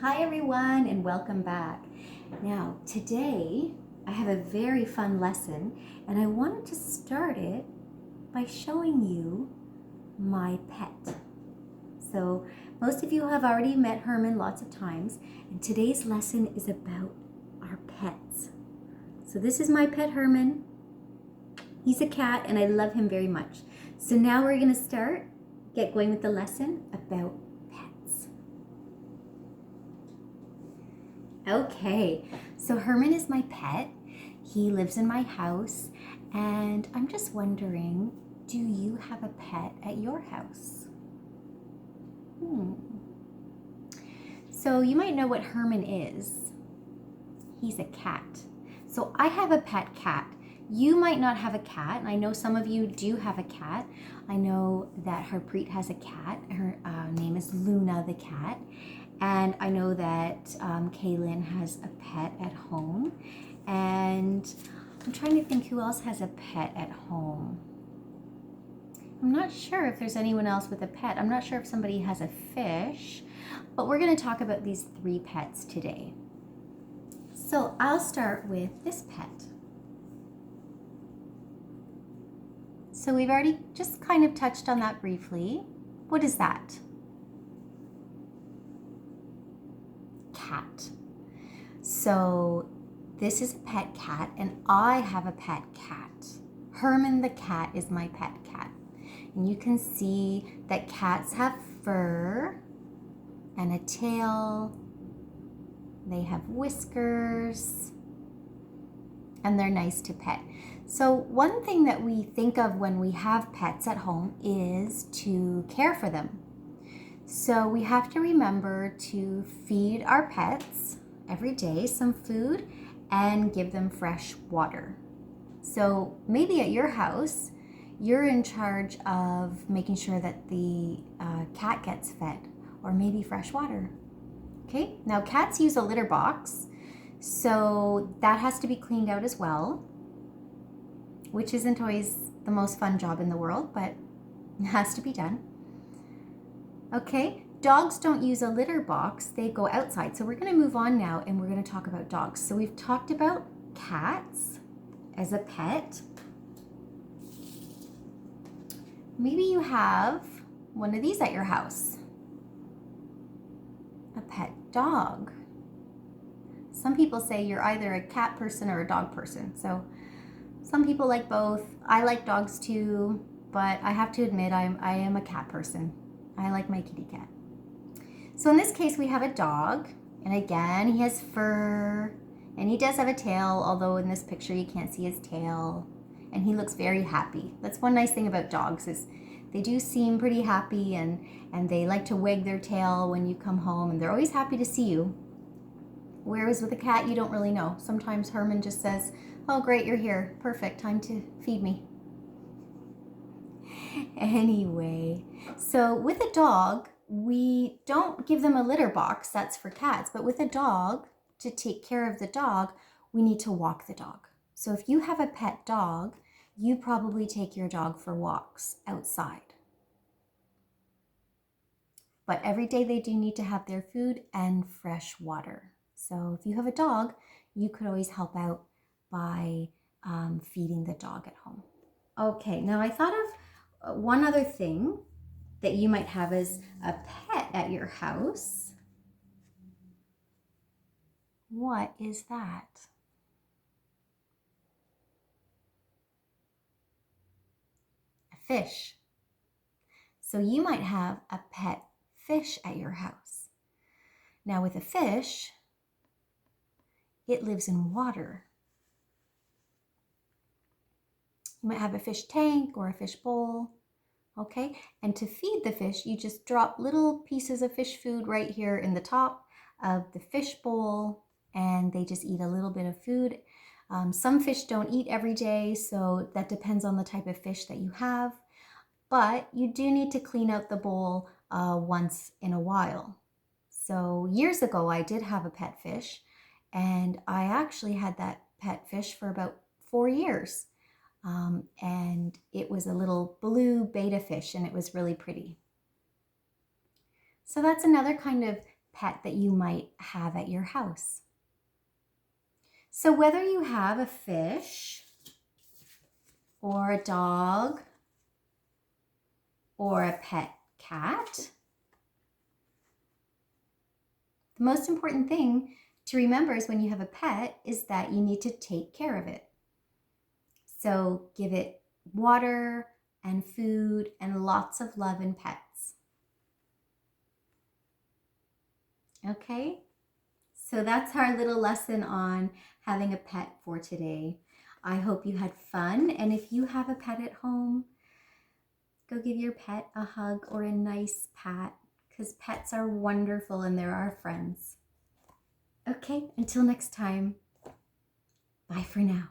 Hi everyone and welcome back. Now today I have a very fun lesson and I wanted to start it by showing you my pet. So most of you have already met Herman lots of times and today's lesson is about our pets. So this is my pet Herman. He's a cat and I love him very much. So now we're going to get going with the lesson about pets. Okay, so Herman is my pet. He lives in my house, and I'm just wondering, do you have a pet at your house? So you might know what Herman is. He's a cat. So I have a pet cat. You might not have a cat, and I know some of you do have a cat. I know that Harpreet has a cat. Her name is Luna the cat. And I know that Kaylin has a pet at home. And I'm trying to think who else has a pet at home. I'm not sure if there's anyone else with a pet. I'm not sure if somebody has a fish. But we're going to talk about these 3 pets today. So I'll start with this pet. So we've already just kind of touched on that briefly. What is that? Cat. So this is a pet cat and I have a pet cat. Herman the cat is my pet cat. And you can see that cats have fur and a tail. They have whiskers and they're nice to pet. So one thing that we think of when we have pets at home is to care for them. So we have to remember to feed our pets every day some food and give them fresh water. So maybe at your house, you're in charge of making sure that the cat gets fed or maybe fresh water. Okay, now cats use a litter box, so that has to be cleaned out as well, which isn't always the most fun job in the world, but it has to be done. Okay, dogs don't use a litter box, they go outside. So we're going to move on now and we're going to talk about dogs. So we've talked about cats as a pet. Maybe you have one of these at your house, a pet dog. Some people say you're either a cat person or a dog person. So some people like both. I like dogs too, but I have to admit I am a cat person. I like my kitty cat. So in this case, we have a dog, and again, he has fur, and he does have a tail, although in this picture you can't see his tail, and he looks very happy. That's one nice thing about dogs is they do seem pretty happy, and they like to wag their tail when you come home, and they're always happy to see you. Whereas with a cat, you don't really know. Sometimes Herman just says, "Oh, great, you're here. Perfect, time to feed me." Anyway, so with a dog, we don't give them a litter box, that's for cats, but with a dog, to take care of the dog, we need to walk the dog. So if you have a pet dog, you probably take your dog for walks outside. But every day they do need to have their food and fresh water. So if you have a dog, you could always help out by feeding the dog at home. Okay, now I thought of one other thing that you might have as a pet at your house. What is that? A fish. So you might have a pet fish at your house. Now with a fish, it lives in water. You might have a fish tank or a fish bowl. Okay, and to feed the fish, you just drop little pieces of fish food right here in the top of the fish bowl, and they just eat a little bit of food. Some fish don't eat every day, so that depends on the type of fish that you have. But you do need to clean out the bowl once in a while. So years ago, I did have a pet fish, and I actually had that pet fish for about 4 years. And it was a little blue betta fish and it was really pretty. So that's another kind of pet that you might have at your house. So whether you have a fish or a dog or a pet cat, the most important thing to remember is when you have a pet is that you need to take care of it. So give it water and food and lots of love and pets. Okay? So that's our little lesson on having a pet for today. I hope you had fun. And if you have a pet at home, go give your pet a hug or a nice pat, because pets are wonderful and they're our friends. Okay, until next time. Bye for now.